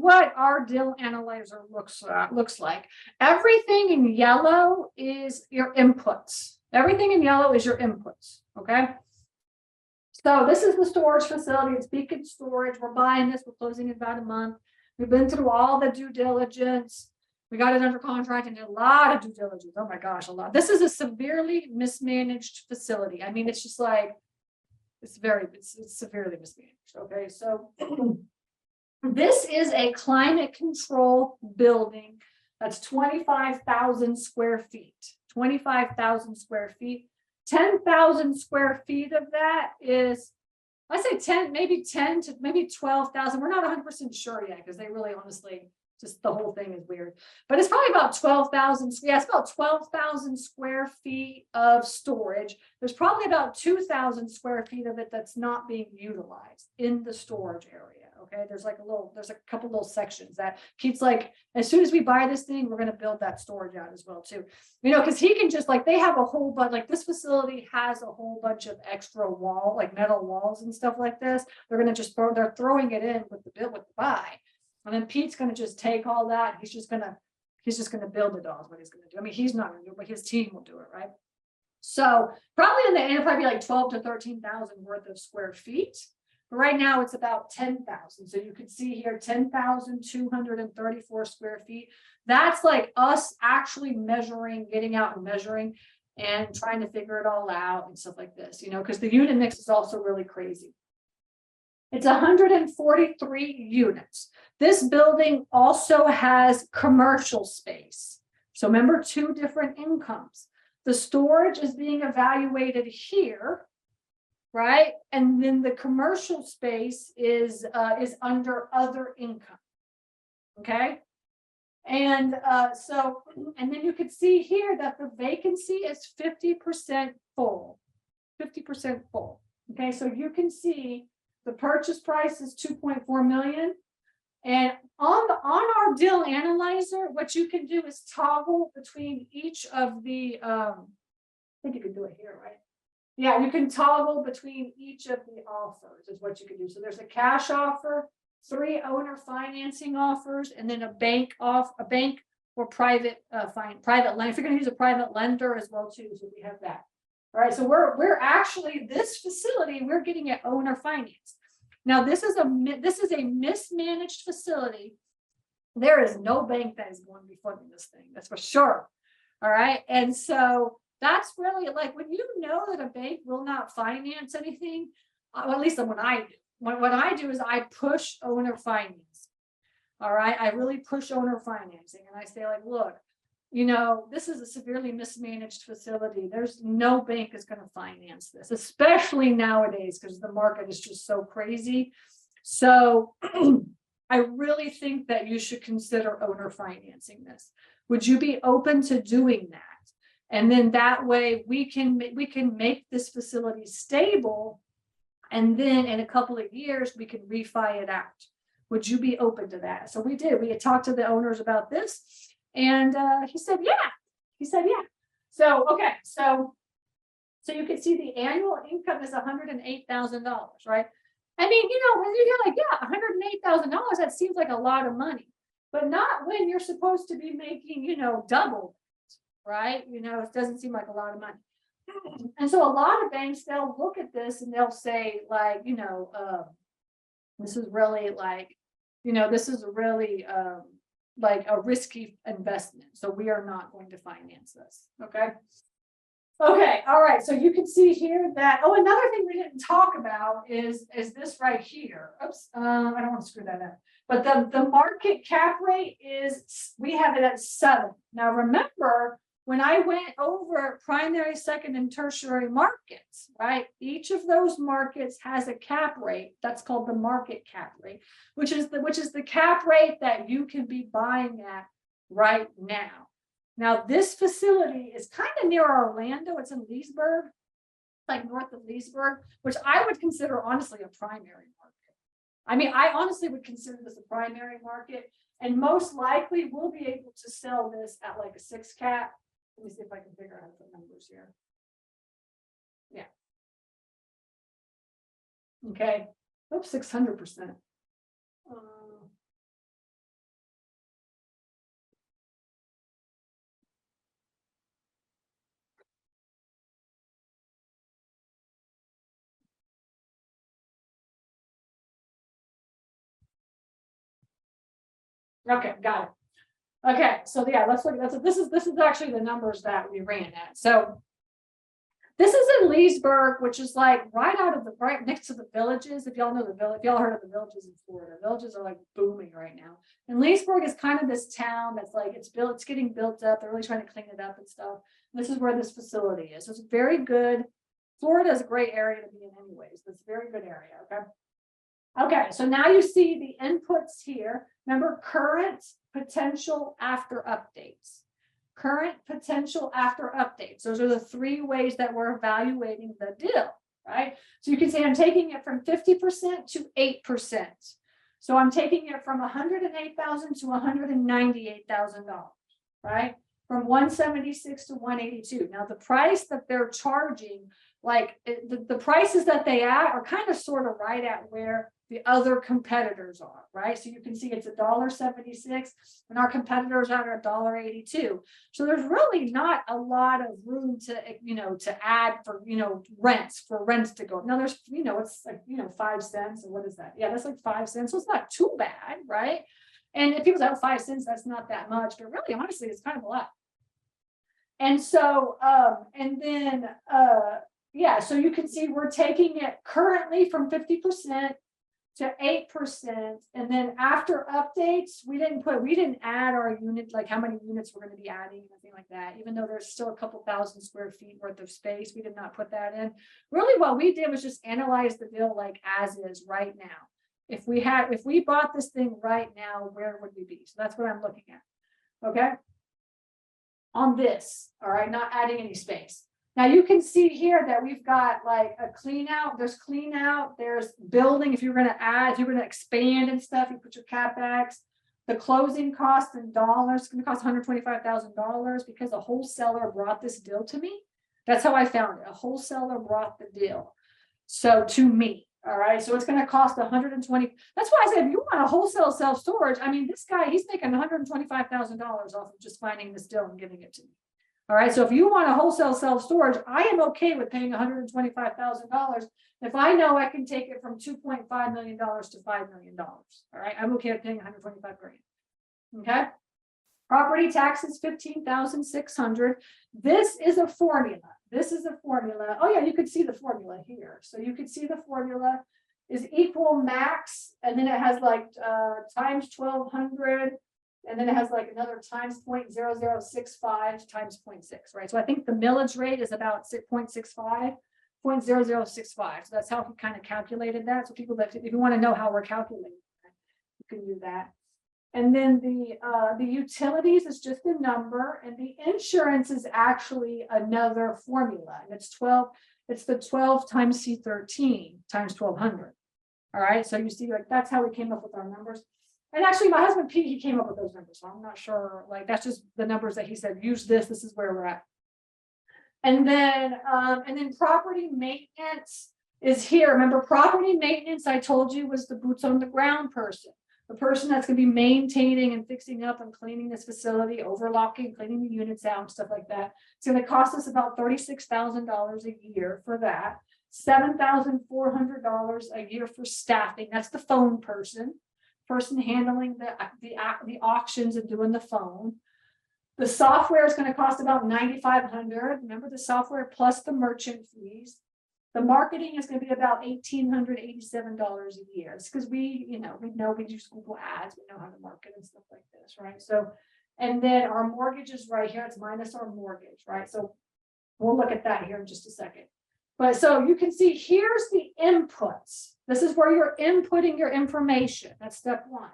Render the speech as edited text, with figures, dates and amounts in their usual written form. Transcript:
what our deal analyzer looks like. Everything in yellow is your inputs. Everything in yellow is your inputs. Okay. So this is the storage facility. It's Beacon Storage. We're buying this. We're closing in about a month. We've been through all the due diligence. We got it under contract and did a lot of due diligence. Oh my gosh, a lot. This is a severely mismanaged facility. I mean, it's just like, it's severely mismanaged. Okay, so this is a climate control building that's 25,000 square feet. 25,000 square feet. 10,000 square feet of that is, I say 10, maybe 10 to maybe 12,000. We're not 100% sure yet because they really honestly, just the whole thing is weird. But it's probably about 12,000. Yeah, it's about 12,000 square feet of storage. There's probably about 2,000 square feet of it that's not being utilized in the storage area. Okay, there's a couple little sections that Pete's like, as soon as we buy this thing, we're going to build that storage out as well too. You know, because he can just like, they have a whole bunch, like this facility has a whole bunch of extra wall, like metal walls and stuff like this. They're going to just they're throwing it in with the buy. And then Pete's going to just take all that. He's just going to build it all is what he's going to do. I mean, he's not going to do it, but his team will do it. Right. So probably in the end, probably like 12 to 13,000 worth of square feet. But right now it's about 10,000. So you can see here, 10,234 square feet. That's like us actually measuring, getting out and measuring and trying to figure it all out and stuff like this, you know, because the unit mix is also really crazy. It's 143 units. This building also has commercial space. So remember, two different incomes. The storage is being evaluated here, right? And then the commercial space is under other income. Okay. And and then you could see here that the vacancy is 50% full. 50% full. Okay, so you can see the purchase price is 2.4 million. And on our deal analyzer, what you can do is toggle between each of the I think you can do it here, right? Yeah, you can toggle between each of the offers is what you can do. So there's a cash offer, 3 owner financing offers, and then a bank or private private lender. If you're going to use a private lender as well too, so we have that. All right, so we're actually, this facility, we're getting it owner finance. Now this is a mismanaged facility. There is no bank that is going to be funding this thing, that's for sure. All right, and so that's really like when you know that a bank will not finance anything, well, at least what I do. What I do is I push owner finance. All right, I really push owner financing, and I say like, look, you know, this is a severely mismanaged facility. There's no bank is going to finance this, especially nowadays because the market is just so crazy. So I really think that you should consider owner financing this. Would you be open to doing that? And then that way we can make this facility stable. And then in a couple of years, we can refi it out. Would you be open to that? So we did. We had talked to the owners about this. And he said, yeah. He said, yeah. So, okay. So you can see the annual income is $108,000, right? I mean, you know, when you hear like, yeah, $108,000, that seems like a lot of money, but not when you're supposed to be making, you know, double, right? You know, it doesn't seem like a lot of money. And so a lot of banks, they'll look at this and they'll say like, you know, this is really like, you know, this is really like a risky investment. So we are not going to finance this. Okay. Okay. All right. So you can see here that, oh, another thing we didn't talk about is this right here. Oops. I don't want to screw that up. But the market cap rate is, we have it at 7. Now, remember, when I went over primary, second, and tertiary markets, right? Each of those markets has a cap rate. That's called the market cap rate, which is the cap rate that you can be buying at right now. Now, this facility is kind of near Orlando. It's in Leesburg, like north of Leesburg, which I would consider honestly a primary market. I mean, I honestly would consider this a primary market, and most likely we'll be able to sell this at like a 6 cap. Let me see if I can figure out the numbers here. Yeah. Okay. Oops, 600%. Okay, got it. Okay, so yeah, let's look at this. This is actually the numbers that we ran at. So this is in Leesburg, which is like right out of the right next to the Villages. If y'all know the village, if y'all heard of the Villages in Florida, villages are like booming right now. And Leesburg is kind of this town that's like it's getting built up. They're really trying to clean it up and stuff. And this is where this facility is. So it's very good. Florida is a great area to be in, anyways. It's a very good area. Okay. Okay, so now you see the inputs here. Remember, current, potential, after updates. Current, potential, after updates. Those are the three ways that we're evaluating the deal, right? So you can say I'm taking it from 50% to 8%. So I'm taking it from $108,000 to $198,000, right? From 176 to 182. Now the price that they're charging, like the prices that they at are kind of sort of right at where the other competitors are, right? So you can see it's $1.76 and our competitors are $1.82. So there's really not a lot of room to, to add for, rents to go. Now there's, it's like, 5 cents or what is that? Yeah, that's like 5 cents. So it's not too bad, right? And if people say, oh, 5 cents, that's not that much, but really, honestly, it's kind of a lot. And so, yeah, so you can see we're taking it currently from 50% to 8%. And then after updates, we didn't add our unit, like how many units we're going to be adding, anything like that, even though there's still a couple thousand square feet worth of space. We did not put that in. Really, what we did was just analyze the bill like as is right now. If we bought this thing right now, where would we be? So that's what I'm looking at. Okay. On this, all right, not adding any space. Now you can see here that we've got like a clean out, there's building. If you're going to add, if you're going to expand and stuff, you put your CapEx. The closing cost in dollars is going to cost $125,000 because a wholesaler brought this deal to me. That's how I found it. A wholesaler brought the deal. So to me, all right. So it's going to cost $120. That's why I said, if you want a wholesale self-storage, I mean, this guy, he's making $125,000 off of just finding this deal and giving it to me. All right. So if you want a wholesale self-storage, I am okay with paying $125,000 if I know I can take it from $2.5 million to $5 million. All right. I'm okay with paying $125 grand. Okay. Property taxes, $15,600. This is a formula. Oh yeah, you could see the formula here. So you could see the formula is equal max, and then it has like times 1,200. And then it has like another times 0.0065 times 0.6, right? So I think the millage rate is about 0.65. So that's how he kind of calculated that. So people that, if you want to know how we're calculating that, you can do that. And then the utilities is just a number, and the insurance is actually another formula. And it's the 12 times C13 times 1,200. All right. So you see, like that's how we came up with our numbers. And actually, my husband Pete, he came up with those numbers. So I'm not sure, like that's just the numbers that he said, use this is where we're at. And then property maintenance is here. Remember, property maintenance, I told you, was the boots on the ground person. The person that's going to be maintaining and fixing up and cleaning this facility, overlocking, cleaning the units out and stuff like that. It's going to cost us about $36,000 a year for that. $7,400 a year for staffing. That's the phone person handling the auctions and doing the phone. The software is going to cost about $9,500. Remember the software plus the merchant fees. The marketing is going to be about $1,887 a year. It's because we use Google Ads. We know how to market and stuff like this, right? So, and then our mortgage is right here. It's minus our mortgage, right? So we'll look at that here in just a second. But so you can see here's the inputs. This is where you're inputting your information. That's step one.